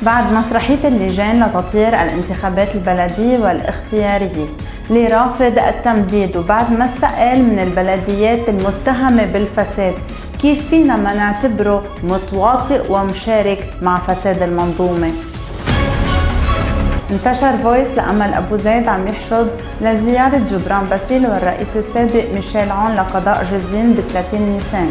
بعد مسرحية اللجان لتطوير الانتخابات البلدية والاختيارية اللي رافض التمديد وبعد ما استقال من البلديات المتهمة بالفساد، كيف فينا ما نعتبره متواطئ ومشارك مع فساد المنظومة؟ انتشر فويس لأمل أبو زيد عم يحشد لزيارة جبران باسيل والرئيس السابق ميشيل عون لقضاء جزين ب 30 نيسان.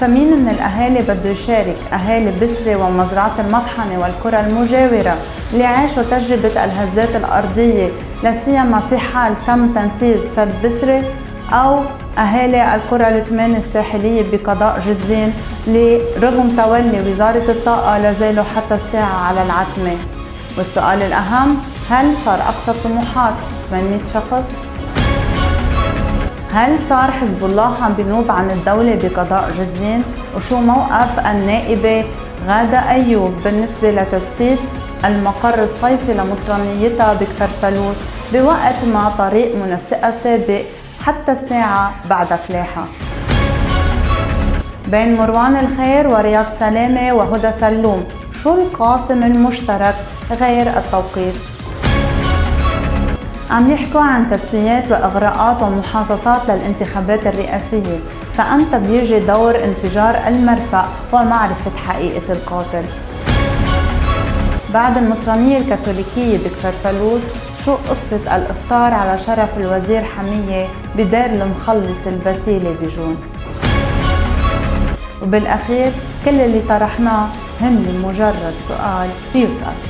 فمين من الأهالي بده يشارك؟ أهالي بسرة ومزرعة المطحنة والقرى المجاورة اللي عاشوا تجربة الهزات الأرضية لسيما في حال تم تنفيذ سد بسرة، أو أهالي القرى الثمان الساحلية بقضاء جزين اللي رغم تولي وزارة الطاقة لازالوا حتى الساعة على العتمة؟ والسؤال الأهم، هل صار أقصى الطموحات 800 شخص؟ هل صار حزب الله عم بينوب عن الدولة بقضاء جزين؟ وشو موقف النائبة غادة أيوب بالنسبة لتثبيت المقر الصيفي لمطرانيتها بكفرفلوس بوقت ما طريق منسقة سابق حتى الساعة بعد فلاحة؟ بين مروان الخير ورياض سلامة وهدى سلوم شو القاسم المشترك غير التوقيت؟ عم يحكوا عن تسويات وإغراءات ومحاصصات للانتخابات الرئاسية، فأمتى بيجي دور انفجار المرفأ ومعرفة حقيقة القاتل؟ بعد المطرانية الكاثوليكية بكفرفلوس شو قصة الإفطار على شرف الوزير حمية بدار المخلص البسيلة بجون؟ وبالأخير كل اللي طرحناه هن مجرد سؤال بيسأل.